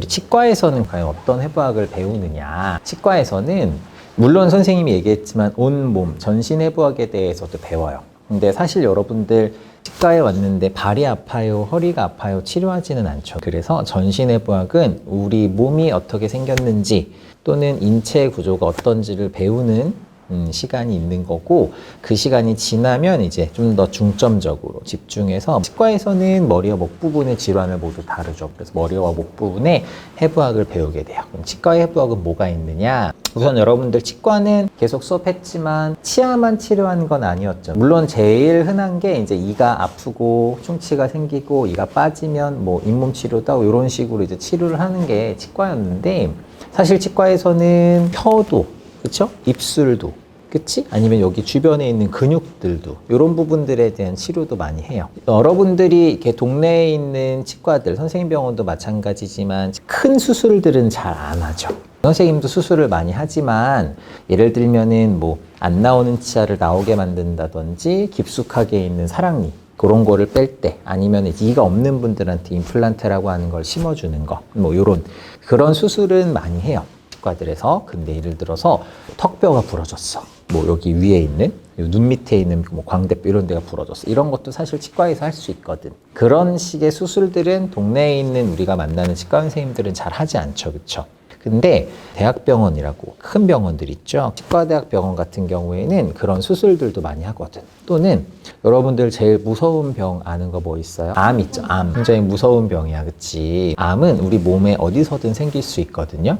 우리 치과에서는 과연 어떤 해부학을 배우느냐. 치과에서는 물론 선생님이 얘기했지만 온몸, 전신 해부학에 대해서도 배워요. 근데 사실 여러분들 치과에 왔는데 발이 아파요, 허리가 아파요, 치료하지는 않죠. 그래서 전신 해부학은 우리 몸이 어떻게 생겼는지 또는 인체 구조가 어떤지를 배우는 시간이 있는 거고, 그 시간이 지나면 이제 좀 더 중점적으로 집중해서, 치과에서는 머리와 목 부분의 질환을 모두 다루죠. 그래서 머리와 목 부분의 해부학을 배우게 돼요. 그럼 치과의 해부학은 뭐가 있느냐? 우선 여러분들 치과는 계속 수업했지만 치아만 치료한 건 아니었죠. 물론 제일 흔한 게 이제 이가 아프고 충치가 생기고 이가 빠지면 뭐 잇몸 치료다 이런 식으로 이제 치료를 하는 게 치과였는데, 사실 치과에서는 혀도, 그쵸? 입술도, 그치? 아니면 여기 주변에 있는 근육들도, 이런 부분들에 대한 치료도 많이 해요. 여러분들이 이렇게 동네에 있는 치과들, 선생님 병원도 마찬가지지만 큰 수술들은 잘 안 하죠. 선생님도 수술을 많이 하지만, 예를 들면은 뭐 안 나오는 치아를 나오게 만든다든지 깊숙하게 있는 사랑니, 그런 거를 뺄 때, 아니면 이가 없는 분들한테 임플란트라고 하는 걸 심어주는 거, 뭐 요런 그런 수술은 많이 해요, 치과들에서. 근데 예를 들어서 턱뼈가 부러졌어, 뭐 여기 위에 있는 눈 밑에 있는 뭐 광대뼈 이런 데가 부러졌어, 이런 것도 사실 치과에서 할 수 있거든. 그런 식의 수술들은 동네에 있는 우리가 만나는 치과 선생님들은 잘 하지 않죠, 그쵸? 근데 대학병원이라고 큰 병원들 있죠. 치과대학병원 같은 경우에는 그런 수술들도 많이 하거든. 또는 여러분들 제일 무서운 병 아는 거 뭐 있어요? 암 있죠. 암 굉장히 무서운 병이야, 그치? 암은 우리 몸에 어디서든 생길 수 있거든요.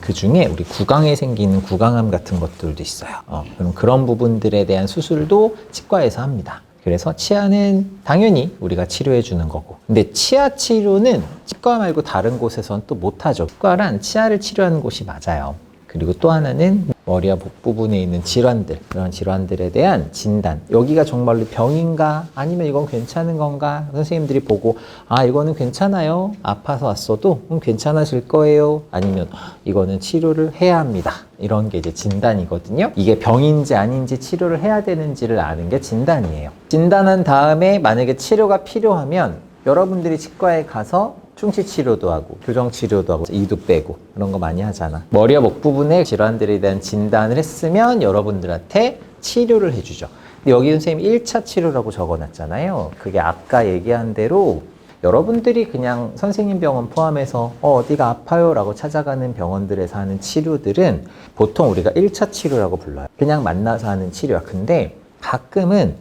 그 중에 우리 구강에 생기는 구강암 같은 것들도 있어요. 그럼 그런 부분들에 대한 수술도 치과에서 합니다. 그래서 치아는 당연히 우리가 치료해 주는 거고, 근데 치아 치료는 치과 말고 다른 곳에서는 또 못하죠. 치과란 치아를 치료하는 곳이 맞아요. 그리고 또 하나는 머리와 목 부분에 있는 질환들, 그런 질환들에 대한 진단, 여기가 정말로 병인가 아니면 이건 괜찮은 건가, 선생님들이 보고 아 이거는 괜찮아요, 아파서 왔어도 괜찮아질 거예요, 아니면 이거는 치료를 해야 합니다, 이런 게 이제 진단이거든요. 이게 병인지 아닌지 치료를 해야 되는지를 아는 게 진단이에요. 진단한 다음에 만약에 치료가 필요하면 여러분들이 치과에 가서 충치 치료도 하고 교정 치료도 하고 이도 빼고 그런 거 많이 하잖아. 머리와 목 부분의 질환들에 대한 진단을 했으면 여러분들한테 치료를 해주죠. 근데 여기 선생님 1차 치료라고 적어놨잖아요. 그게 아까 얘기한 대로 여러분들이 그냥 선생님 병원 포함해서 어디가 아파요 라고 찾아가는 병원들에서 하는 치료들은 보통 우리가 1차 치료라고 불러요. 그냥 만나서 하는 치료야. 근데 가끔은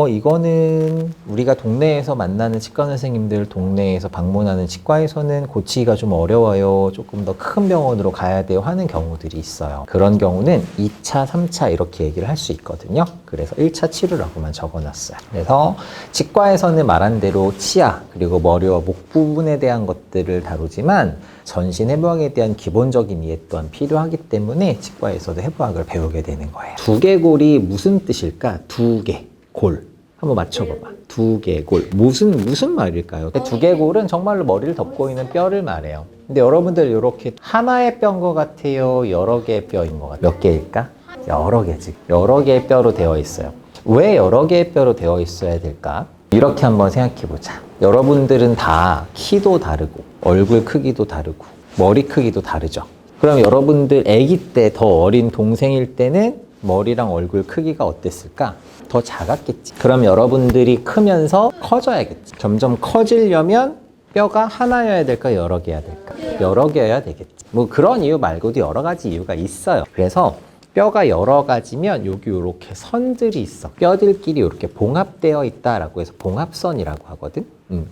이거는 우리가 동네에서 만나는 치과 선생님들, 동네에서 방문하는 치과에서는 고치기가 좀 어려워요, 조금 더 큰 병원으로 가야 돼요 하는 경우들이 있어요. 그런 경우는 2차, 3차 이렇게 얘기를 할 수 있거든요. 그래서 1차 치료라고만 적어놨어요. 그래서 치과에서는 말한 대로 치아 그리고 머리와 목 부분에 대한 것들을 다루지만 전신 해부학에 대한 기본적인 이해 또한 필요하기 때문에 치과에서도 해부학을 배우게 되는 거예요. 두개골이 무슨 뜻일까? 두개골 한번 맞춰봐봐. 두개골 무슨 말일까요? 두개골은 정말로 머리를 덮고 있는 뼈를 말해요. 근데 여러분들 이렇게 하나의 뼈인 것 같아요, 여러 개의 뼈인 것 같아요? 몇 개일까? 여러 개지. 여러 개의 뼈로 되어 있어요. 왜 여러 개의 뼈로 되어 있어야 될까? 이렇게 한번 생각해보자. 여러분들은 다 키도 다르고 얼굴 크기도 다르고 머리 크기도 다르죠. 그럼 여러분들 아기 때 더 어린 동생일 때는 머리랑 얼굴 크기가 어땠을까? 더 작았겠지. 그럼 여러분들이 크면서 커져야겠지. 점점 커지려면 뼈가 하나여야 될까, 여러 개여야 될까? 여러 개여야 되겠지. 뭐 그런 이유 말고도 여러 가지 이유가 있어요. 그래서 뼈가 여러 가지면 여기 이렇게 선들이 있어. 뼈들끼리 이렇게 봉합되어 있다라고 해서 봉합선이라고 하거든.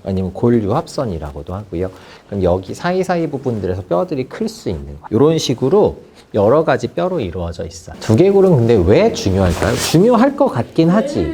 아니면 골유합선이라고도 하고요. 그럼 여기 사이사이 부분들에서 뼈들이 클 수 있는 거야. 이런 식으로 여러 가지 뼈로 이루어져 있어. 두개골은 근데 왜 중요할까요? 중요할 것 같긴 하지.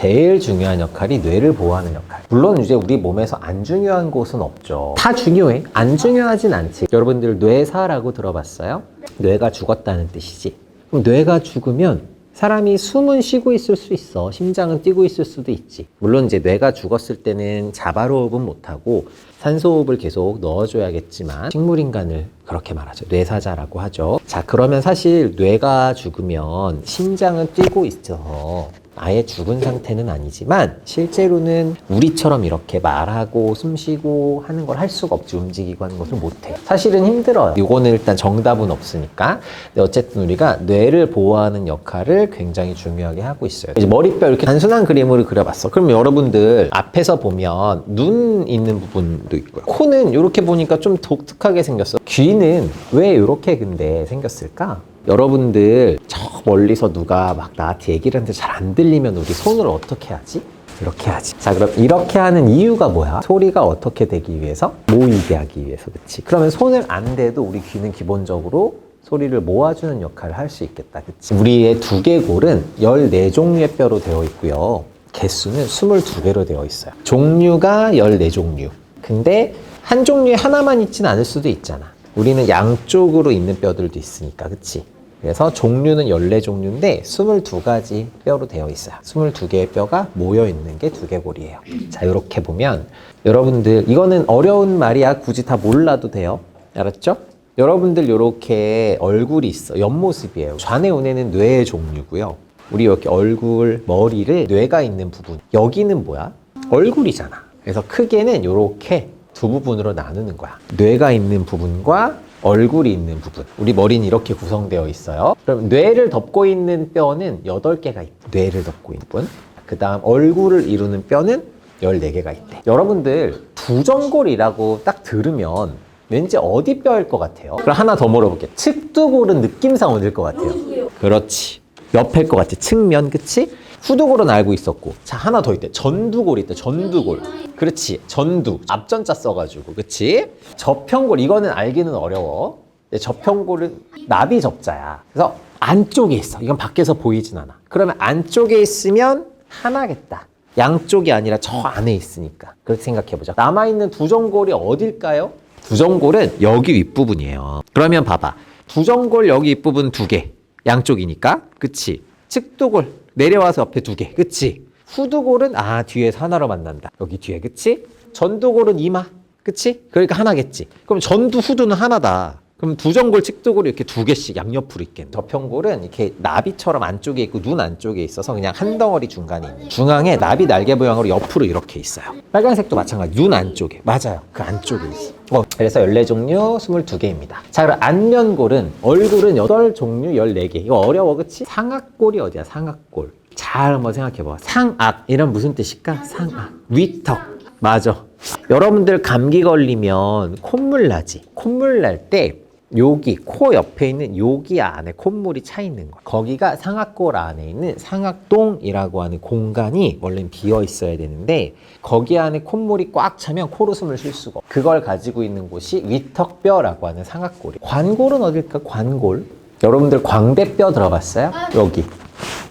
제일 중요한 역할이 뇌를 보호하는 역할. 물론 이제 우리 몸에서 안 중요한 곳은 없죠. 다 중요해. 안 중요하진 않지. 여러분들 뇌사라고 들어봤어요? 뇌가 죽었다는 뜻이지. 그럼 뇌가 죽으면 사람이 숨은 쉬고 있을 수 있어. 심장은 뛰고 있을 수도 있지. 물론 이제 뇌가 죽었을 때는 자발호흡은 못하고 산소호흡을 계속 넣어줘야겠지만 식물인간을 그렇게 말하죠. 뇌사자라고 하죠. 자, 그러면 사실 뇌가 죽으면 심장은 뛰고 있어서 아예 죽은 상태는 아니지만 실제로는 우리처럼 이렇게 말하고 숨쉬고 하는 걸 할 수가 없지. 움직이고 하는 것을 못해. 사실은 힘들어요. 이거는 일단 정답은 없으니까. 근데 어쨌든 우리가 뇌를 보호하는 역할을 굉장히 중요하게 하고 있어요. 이제 머리뼈 이렇게 단순한 그림으로 그려봤어. 그럼 여러분들 앞에서 보면 눈 있는 부분도 있고요. 코는 이렇게 보니까 좀 독특하게 생겼어. 귀는 왜 이렇게 근데 생겼을까? 여러분들 저 멀리서 누가 막 나한테 얘기를 하는데 잘 안 들리면 우리 손을 어떻게 하지? 이렇게 하지. 자, 그럼 이렇게 하는 이유가 뭐야? 소리가 어떻게 되기 위해서? 모이게 하기 위해서. 그치? 그러면 손을 안 대도 우리 귀는 기본적으로 소리를 모아주는 역할을 할 수 있겠다. 그치? 우리의 두개골은 14종류의 뼈로 되어 있고요. 개수는 22개로 되어 있어요. 종류가 14종류. 근데 한 종류에 하나만 있지는 않을 수도 있잖아. 우리는 양쪽으로 있는 뼈들도 있으니까. 그치? 그래서 종류는 14종류인데 22가지 뼈로 되어 있어요. 22개의 뼈가 모여있는 게 두개골이에요. 자, 이렇게 보면 여러분들 이거는 어려운 말이야. 굳이 다 몰라도 돼요. 알았죠? 여러분들 이렇게 얼굴이 있어. 옆모습이에요. 좌뇌 우뇌는 뇌의 종류고요. 우리 이렇게 얼굴, 머리를 뇌가 있는 부분. 여기는 뭐야? 얼굴이잖아. 그래서 크게는 이렇게 두 부분으로 나누는 거야. 뇌가 있는 부분과 얼굴이 있는 부분. 우리 머리는 이렇게 구성되어 있어요. 그럼 뇌를 덮고 있는 뼈는 8개가 있대. 뇌를 덮고 있는 부분. 그 다음 얼굴을 이루는 뼈는 14개가 있대. 여러분들 두정골이라고 딱 들으면 왠지 어디 뼈일 것 같아요? 그럼 하나 더 물어볼게. 측두골은 느낌상 어딜 것 같아요? 그렇지. 옆일 것 같지. 측면, 그치? 후두골은 알고 있었고. 자, 하나 더 있대. 전두골 있대. 전두골. 그렇지. 전두. 앞전자 써가지고. 그치? 저평골. 이거는 알기는 어려워. 저평골은 나비 접자야. 그래서 안쪽에 있어. 이건 밖에서 보이진 않아. 그러면 안쪽에 있으면 하나겠다. 양쪽이 아니라 저 안에 있으니까. 그렇게 생각해보자. 남아있는 두정골이 어딜까요? 두정골은 여기 윗부분이에요. 그러면 봐봐. 두정골 여기 윗부분 2개. 양쪽이니까. 그치? 측두골. 내려와서 옆에 2개. 그치? 후두골은 뒤에서 하나로 만난다. 여기 뒤에. 그치? 전두골은 이마. 그치? 그러니까 하나겠지. 그럼 전두, 후두는 하나다. 그럼 두정골, 측두골이 이렇게 2개씩 양옆으로 있겠네. 저평골은 이렇게 나비처럼 안쪽에 있고 눈 안쪽에 있어서 그냥 한 덩어리 중간에 있는. 중앙에 나비 날개 모양으로 옆으로 이렇게 있어요. 빨간색도 마찬가지. 눈 안쪽에. 맞아요. 그 안쪽에 있어. 그래서 14종류 22개입니다. 자, 그럼 안면골은 얼굴은 8종류 14개. 이거 어려워, 그치? 상악골이 어디야? 상악골. 잘 한번 생각해봐. 상악. 이런 무슨 뜻일까? 상악. 위턱. 맞아. 여러분들 감기 걸리면 콧물 나지? 콧물 날 때 여기 코 옆에 있는 여기 안에 콧물이 차 있는 거야. 거기가 상악골 안에 있는 상악동이라고 하는 공간이 원래는 비어 있어야 되는데 거기 안에 콧물이 꽉 차면 코로 숨을 쉴 수가 없어. 그걸 가지고 있는 곳이 위턱뼈라고 하는 상악골이. 관골은 어딜까? 관골. 여러분들 광대뼈 들어봤어요? 여기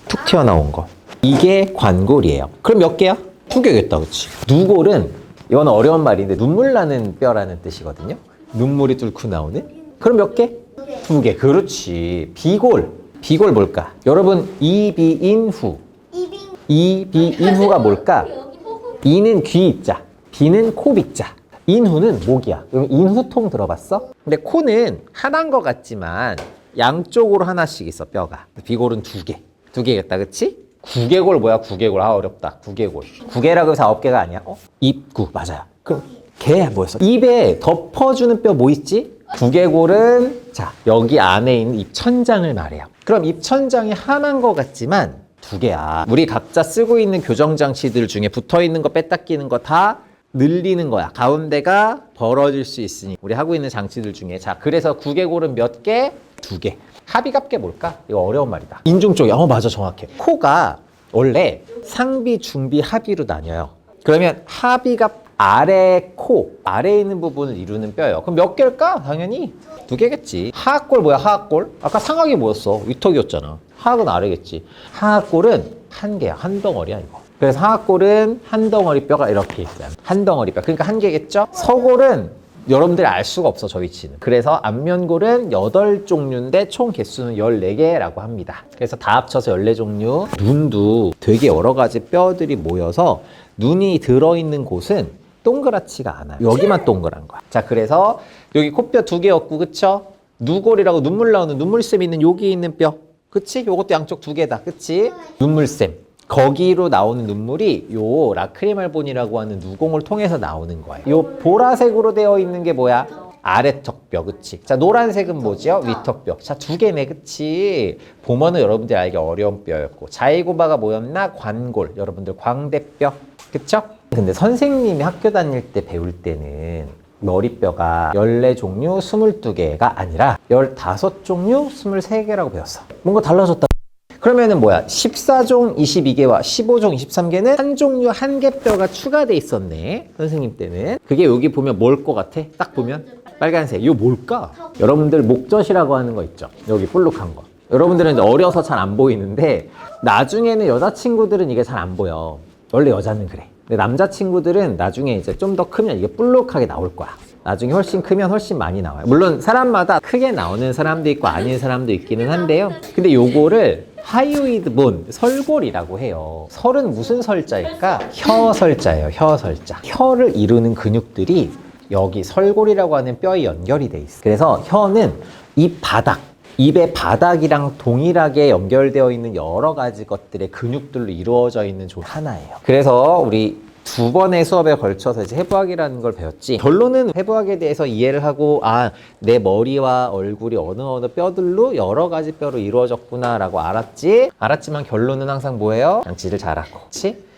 툭 튀어나온 거. 이게 관골이에요. 그럼 몇 개야? 2개겠다, 그치? 누골은 이건 어려운 말인데 눈물 나는 뼈라는 뜻이거든요. 눈물이 뚫고 나오는. 그럼 몇 개? 2개. 그렇지. 비골. 비골 뭘까? 여러분 이비인후. 이비인후가 뭘까? 이는 귀 입자. 비는 코 빗자. 인후는 목이야. 그럼 인후통 들어봤어? 근데 코는 하나인 것 같지만 양쪽으로 하나씩 있어, 뼈가. 비골은 2개. 2개겠다, 그치? 구개골 뭐야? 구개골. 어렵다. 구개골. 구개라고 해서 9개가 아니야. 입구. 맞아요. 그럼 개 뭐였어? 입에 덮어주는 뼈 뭐 있지? 구개골은 자, 여기 안에 있는 입천장을 말해요. 그럼 입천장이 하나인 것 같지만 2개야. 우리 각자 쓰고 있는 교정장치들 중에 붙어있는 거 뺐다 끼는 거 다 늘리는 거야. 가운데가 벌어질 수 있으니 우리 하고 있는 장치들 중에. 자, 그래서 구개골은 몇 개? 2개. 합의갑계 뭘까? 이거 어려운 말이다. 인중 쪽이 맞아, 정확해. 코가 원래 상비, 중비, 하비로 나뉘어요. 그러면 하비갑 아래 코, 아래에 있는 부분을 이루는 뼈예요. 그럼 몇 개일까? 당연히 2개겠지. 하악골 뭐야? 하악골? 아까 상악이 뭐였어? 위턱이었잖아. 하악은 아래겠지. 하악골은 1개야. 한 덩어리야, 이거. 그래서 하악골은 한 덩어리 뼈가 이렇게 있어요. 한 덩어리 뼈. 그러니까 1개겠죠? 서골은 여러분들이 알 수가 없어, 저 위치는. 그래서 안면골은 8종류인데 총 개수는 14개라고 합니다. 그래서 다 합쳐서 14종류. 눈도 되게 여러 가지 뼈들이 모여서 눈이 들어있는 곳은 동그랗지가 않아요. 여기만 동그란 거야. 자, 그래서 여기 코뼈 2개였고, 그쵸? 누골이라고 눈물 나오는 눈물샘 있는 여기 있는 뼈. 그치? 요것도 양쪽 2개다. 그치? 눈물샘. 거기로 나오는 눈물이 요 라크리말본이라고 하는 누공을 통해서 나오는 거예요. 요 보라색으로 되어 있는 게 뭐야? 아래턱 뼈, 그치? 자, 노란색은 뭐죠? 위턱 뼈. 자, 두 개네, 그치? 보면은 여러분들이 알기 어려운 뼈였고, 자이고바가 뭐였나? 관골. 여러분들 광대뼈, 그쵸? 근데 선생님이 학교 다닐 때 배울 때는 머리뼈가 14종류 22개가 아니라 15종류 23개라고 배웠어. 뭔가 달라졌다. 그러면은 뭐야? 14종 22개와 15종 23개는 한 종류 한 개 뼈가 추가돼 있었네. 선생님 때는. 그게 여기 보면 뭘 것 같아? 딱 보면 빨간색. 이거 뭘까? 여러분들 목젖이라고 하는 거 있죠? 여기 볼록한 거. 여러분들은 이제 어려서 잘 안 보이는데 나중에는 여자친구들은 이게 잘 안 보여. 원래 여자는 그래. 근데 남자친구들은 나중에 이제 좀 더 크면 이게 볼록하게 나올 거야. 나중에 훨씬 크면 훨씬 많이 나와요. 물론 사람마다 크게 나오는 사람도 있고 아닌 사람도 있기는 한데요. 근데 요거를 하이오이드 본, 설골이라고 해요. 설은 무슨 설자일까? 혀설자예요. 혀설자. 혀를 이루는 근육들이 여기 설골이라고 하는 뼈에 연결이 돼 있어. 그래서 혀는 입 바닥, 입의 바닥이랑 동일하게 연결되어 있는 여러 가지 것들의 근육들로 이루어져 있는 조 하나예요. 그래서 우리 2번의 수업에 걸쳐서 이제 해부학이라는 걸 배웠지. 결론은 해부학에 대해서 이해를 하고, 아, 내 머리와 얼굴이 어느 뼈들로 여러 가지 뼈로 이루어졌구나라고 알았지. 알았지만 결론은 항상 뭐예요? 양치를 잘하고, 그렇지?